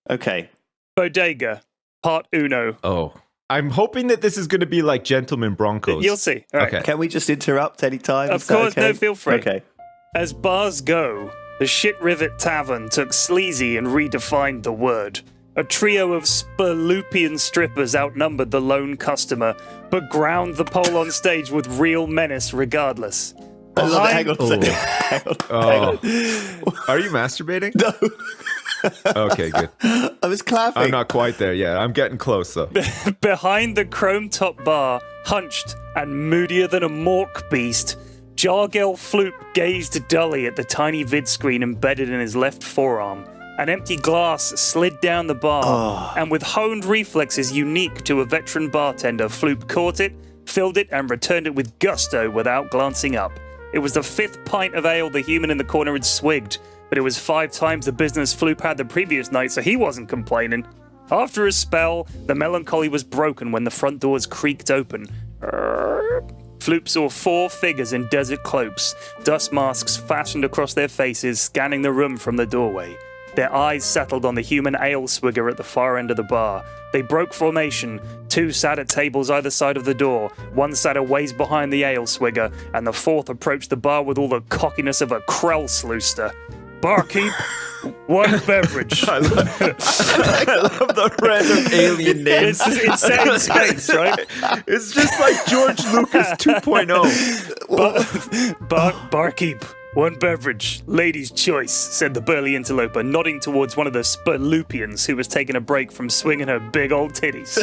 Okay. Bodega Part Uno. Oh. I'm hoping that this is going to be like Gentleman Broncos. You'll see. All right. Okay. Can we just interrupt anytime? Of course, okay? no, feel free. Okay. As bars go, the Shit Rivet Tavern took sleazy and redefined the word. A trio of Spurlupian strippers outnumbered the lone customer, but ground the pole on stage with real menace regardless. I love it. Hang on a second. Hang on. Are you masturbating? No. Okay, good. I was clapping. I'm not quite there yet. I'm getting close, though. Behind the chrome-top bar, hunched and moodier than a mork beast, Jargel Floop gazed dully at the tiny vid screen embedded in his left forearm. An empty glass slid down the bar, and with honed reflexes unique to a veteran bartender, Floop caught it, filled it, and returned it with gusto without glancing up. It was the 5th pint of ale the human in the corner had swigged, but it was 5 times the business Floop had the previous night, so he wasn't complaining. After a spell, the melancholy was broken when the front doors creaked open. Floop saw 4 figures in desert cloaks, dust masks fastened across their faces, scanning the room from the doorway. Their eyes settled on the human ale swigger at the far end of the bar. They broke formation. 2 sat at tables either side of the door. 1 sat a ways behind the ale swigger, and the 4th approached the bar with all the cockiness of a Krell sleuster. Barkeep, 1 beverage. I love the random alien names. It's set in space, right? It's just like George Lucas 2.0. Barkeep, 1 beverage. Ladies' choice, said the burly interloper, nodding towards one of the Spurlupians who was taking a break from swinging her big old titties.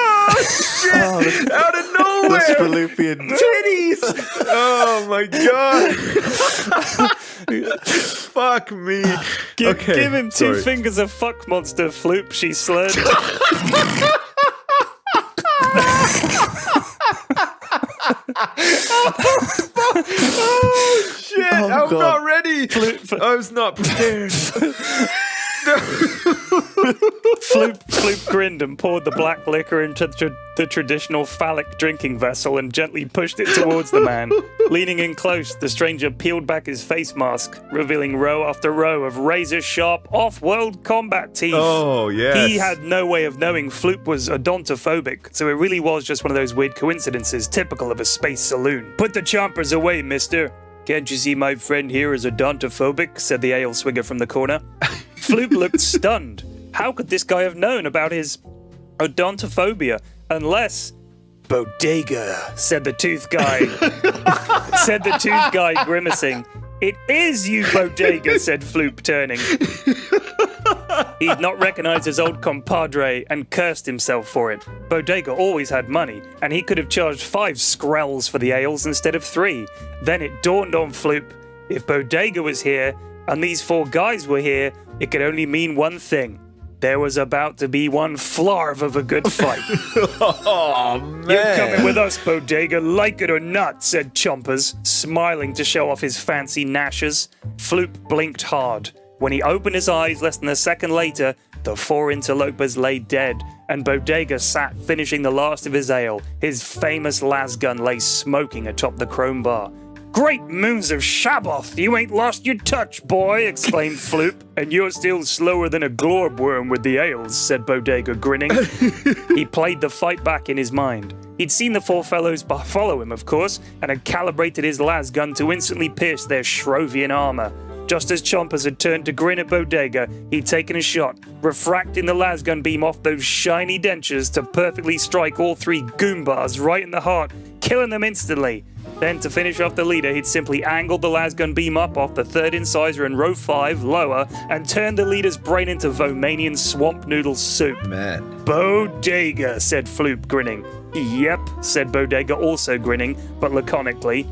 Oh, shit! Out of nowhere! The Spurlupian Titties! Oh, my God. Fuck me. Give him 2 fingers of fuck monster, Floop, she slurred. Oh, shit! I'm God. not ready! I was not prepared. Floop grinned and poured the black liquor into the traditional phallic drinking vessel and gently pushed it towards the man. Leaning in close, the stranger peeled back his face mask, revealing row after row of razor-sharp, off-world combat teeth. Oh, yes. He had no way of knowing Floop was odontophobic, so it really was just one of those weird coincidences typical of a space saloon. Put the chompers away, mister. Can't you see my friend here is odontophobic? Said the ale swigger from the corner. Floop looked stunned. How could this guy have known about his odontophobia? Unless... Bodega, said the tooth guy. Said the tooth guy, grimacing. It is you, Bodega, said Floop, turning. He'd not recognized his old compadre and cursed himself for it. Bodega always had money, and he could have charged 5 skrells for the ales instead of 3. Then it dawned on Floop. If Bodega was here, and these 4 guys were here, it could only mean one thing. There was about to be one flarv of a good fight. Oh, man. You're coming with us, Bodega, like it or not, said Chompers, smiling to show off his fancy gnashes. Floop blinked hard. When he opened his eyes less than a second later, the 4 interlopers lay dead, and Bodega sat finishing the last of his ale. His famous lasgun lay smoking atop the chrome bar. Great moons of Shabboth, you ain't lost your touch, boy, exclaimed Floop. And you're still slower than a glorb with the ales, said Bodega, grinning. He played the fight back in his mind. He'd seen the 4 fellows follow him, of course, and had calibrated his lasgun to instantly pierce their Shrovian armor. Just as Chompers had turned to grin at Bodega, he'd taken a shot, refracting the lasgun beam off those shiny dentures to perfectly strike all 3 Goombas right in the heart, killing them instantly. Then, to finish off the leader, he'd simply angled the lasgun beam up off the 3rd incisor in row 5, lower, and turned the leader's brain into Vomanian swamp noodle soup. Man. Bodega, said Floop, grinning. Yep, said Bodega, also grinning, but laconically.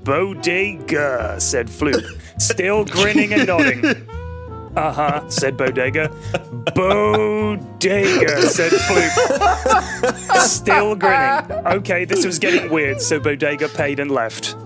Bodega, said Floop, still grinning and nodding. Uh-huh, said Bodega. Bodega, said Floop, still grinning. Okay, this was getting weird, so Bodega paid and left.